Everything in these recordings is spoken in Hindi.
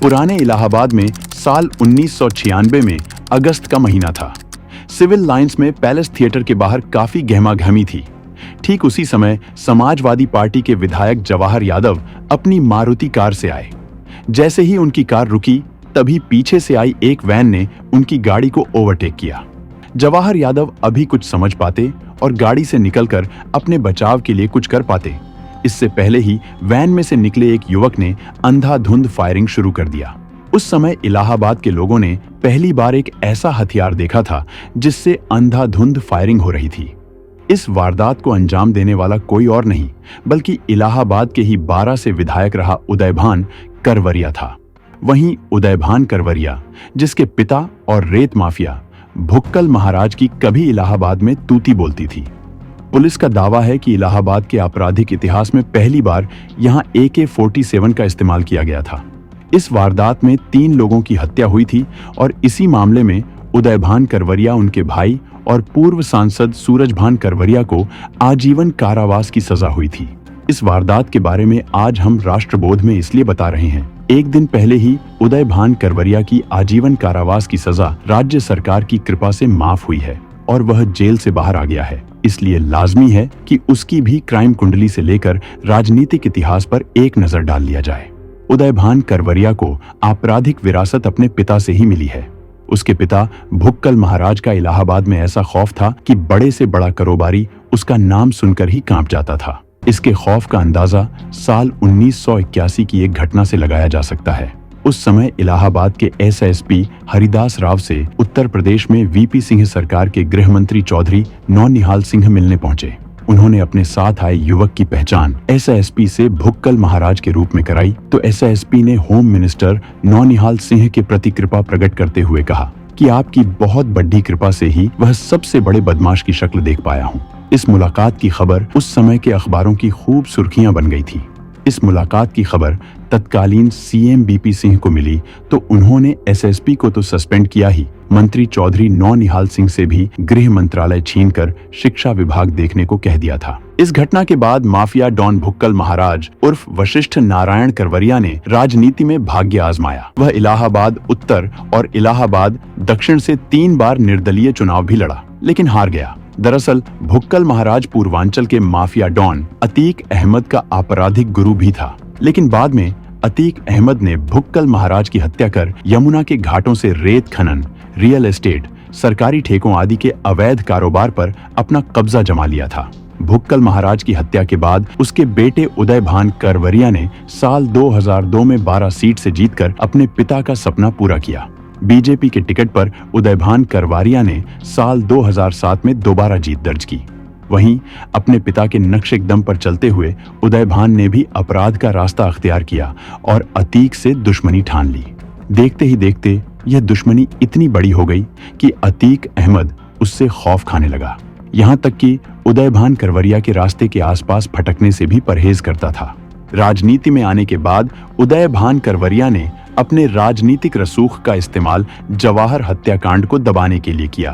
पुराने इलाहाबाद में साल 1996 में अगस्त का महीना था। सिविल लाइंस में पैलेस थिएटर के बाहर काफी गहमागहमी थी। ठीक उसी समय समाजवादी पार्टी के विधायक जवाहर यादव अपनी मारुति कार से आए। जैसे ही उनकी कार रुकी, तभी पीछे से आई एक वैन ने उनकी गाड़ी को ओवरटेक किया। जवाहर यादव अभी कुछ समझ पाते और गाड़ी से निकलकर अपने बचाव के लिए कुछ कर पाते, इससे पहले ही वैन में से निकले एक युवक ने अंधाधुंध फायरिंग शुरू कर दिया। उस समय इलाहाबाद के लोगों ने पहली बार एक ऐसा हथियार देखा था जिससे अंधाधुंध फायरिंग हो रही थी। इस वारदात को अंजाम देने वाला कोई और नहीं बल्कि इलाहाबाद के ही 12 से विधायक रहा उदयभान करवरिया था। वहीं उदयभान करवरिया, जिसके पिता और रेत माफिया भुक्कल महाराज की कभी इलाहाबाद में तूती बोलती थी। पुलिस का दावा है कि इलाहाबाद के आपराधिक इतिहास में पहली बार यहां AK-47 का इस्तेमाल किया गया था। इस वारदात में 3 लोगों की हत्या हुई थी और इसी मामले में उदयभान करवरिया, उनके भाई और पूर्व सांसद सूरजभान करवरिया को आजीवन कारावास की सजा हुई थी। इस वारदात के बारे में आज हम राष्ट्रबोध में इसलिए बता रहे हैं। एक दिन पहले ही उदयभान करवरिया की आजीवन कारावास की सजा राज्य सरकार की कृपा से माफ हुई है और वह जेल से बाहर आ गया है। इसलिए लाजमी है कि उसकी भी क्राइम कुंडली से लेकर राजनीतिक इतिहास पर एक नजर डाल लिया जाए। उदयभान करवरिया को आपराधिक विरासत अपने पिता से ही मिली है। उसके पिता भुक्कल महाराज का इलाहाबाद में ऐसा खौफ था कि बड़े से बड़ा कारोबारी उसका नाम सुनकर ही कांप जाता था। इसके खौफ का अंदाजा साल 1981 की एक घटना से लगाया जा सकता है। उस समय इलाहाबाद के SSP हरिदास राव से उत्तर प्रदेश में VP सिंह सरकार के गृह मंत्री चौधरी नौनिहाल सिंह मिलने पहुंचे। उन्होंने अपने साथ आए युवक की पहचान SSP से भुक्कल महाराज के रूप में कराई तो SSP ने होम मिनिस्टर नौनिहाल सिंह के प्रति कृपा प्रकट करते हुए कहा कि आपकी बहुत बड़ी कृपा से ही वह सबसे बड़े बदमाश की शक्ल देख पाया हूँ। इस मुलाकात की खबर उस समय के अखबारों की खूब सुर्खियां बन गई थी। इस मुलाकात की खबर तत्कालीन CM BP सिंह को मिली तो उन्होंने SSP को तो सस्पेंड किया ही, मंत्री चौधरी नौनिहाल सिंह से भी गृह मंत्रालय छीनकर शिक्षा विभाग देखने को कह दिया था। इस घटना के बाद माफिया डॉन भुक्कल महाराज उर्फ वशिष्ठ नारायण करवरिया ने राजनीति में भाग्य आजमाया। वह इलाहाबाद उत्तर और इलाहाबाद दक्षिण से 3 बार निर्दलीय चुनाव भी लड़ा, लेकिन हार गया। दरअसल भुक्कल महाराज पूर्वांचल के माफिया डॉन अतीक अहमद का आपराधिक गुरु भी था, लेकिन बाद में अतीक अहमद ने भुक्कल महाराज की हत्या कर यमुना के घाटों से रेत खनन, रियल एस्टेट, सरकारी ठेकों आदि के अवैध कारोबार पर अपना कब्जा जमा लिया था। भुक्कल महाराज की हत्या के बाद उसके बेटे उदयभान करवरिया ने साल 2002 में 12 सीट से जीतकर अपने पिता का सपना पूरा किया। बीजेपी के टिकट पर उदयभान करवरिया ने साल 2007 में दोबारा जीत दर्ज की। वहीं अपने पिता के नक्शे कदम पर चलते हुए उदयभान ने भी अपराध का रास्ता अख्तियार किया और अतीक से दुश्मनी ठान ली। देखते ही देखते यह दुश्मनी इतनी बड़ी हो गई कि अतीक अहमद उससे खौफ खाने लगा। यहाँ तक कि उदयभान करवरिया के रास्ते के आसपास भटकने से भी परहेज करता था। राजनीति में आने के बाद उदयभान करवरिया ने अपने राजनीतिक रसूख का इस्तेमाल जवाहर हत्याकांड को दबाने के लिए किया।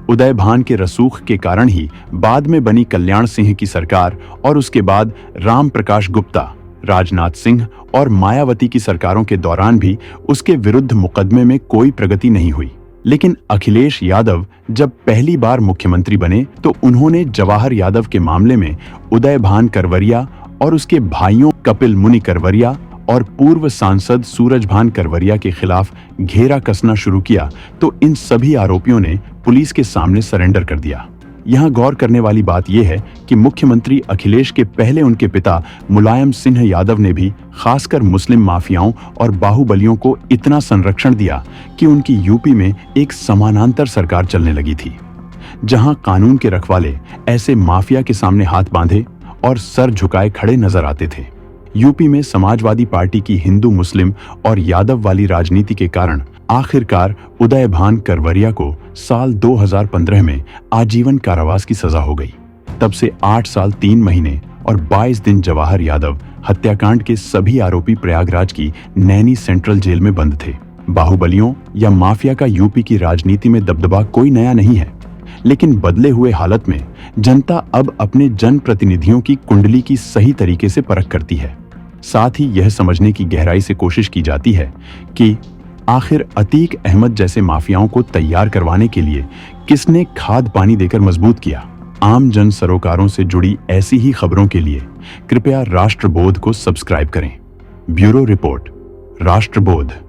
उदयभान के रसूख के कारण ही बाद में बनी कल्याण सिंह की सरकार और उसके बाद राम प्रकाश गुप्ता, राजनाथ सिंह और मायावती की सरकारों के दौरान भी उसके विरुद्ध मुकदमे में कोई प्रगति नहीं हुई। लेकिन अखिलेश यादव जब पहली बार मुख्यमंत्री बने तो उन्होंने जवाहर यादव के मामले में उदयभान करवरिया और उसके भाइयों कपिल मुनि करवरिया और पूर्व सांसद सूरजभान करवरिया के खिलाफ घेरा कसना शुरू किया तो इन सभी आरोपियों ने पुलिस के सामने सरेंडर कर दिया। यहाँ गौर करने वाली बात यह है कि मुख्यमंत्री अखिलेश के पहले उनके पिता मुलायम सिंह यादव ने भी खासकर मुस्लिम माफियाओं और बाहुबलियों को इतना संरक्षण दिया कि उनकी यूपी में एक समानांतर सरकार चलने लगी थी, जहां कानून के रखवाले ऐसे माफिया के सामने हाथ बांधे और सर झुकाए खड़े नजर आते थे। यूपी में समाजवादी पार्टी की हिंदू मुस्लिम और यादव वाली राजनीति के कारण आखिरकार उदयभान करवरिया को साल 2015 में आजीवन कारावास की सजा हो गई। तब से 8 साल 3 महीने और 22 दिन जवाहर यादव हत्याकांड के सभी आरोपी प्रयागराज की नैनी सेंट्रल जेल में बंद थे। बाहुबलियों या माफिया का यूपी की राजनीति में दबदबा कोई नया नहीं है, लेकिन बदले हुए हालत में जनता अब अपने जनप्रतिनिधियों की कुंडली की सही तरीके से परख करती है। साथ ही यह समझने की गहराई से कोशिश की जाती है कि आखिर अतीक अहमद जैसे माफियाओं को तैयार करवाने के लिए किसने खाद पानी देकर मजबूत किया। आम जन सरोकारों से जुड़ी ऐसी ही खबरों के लिए कृपया राष्ट्रबोध को सब्सक्राइब करें। Bureau report, राष्ट्रबोध।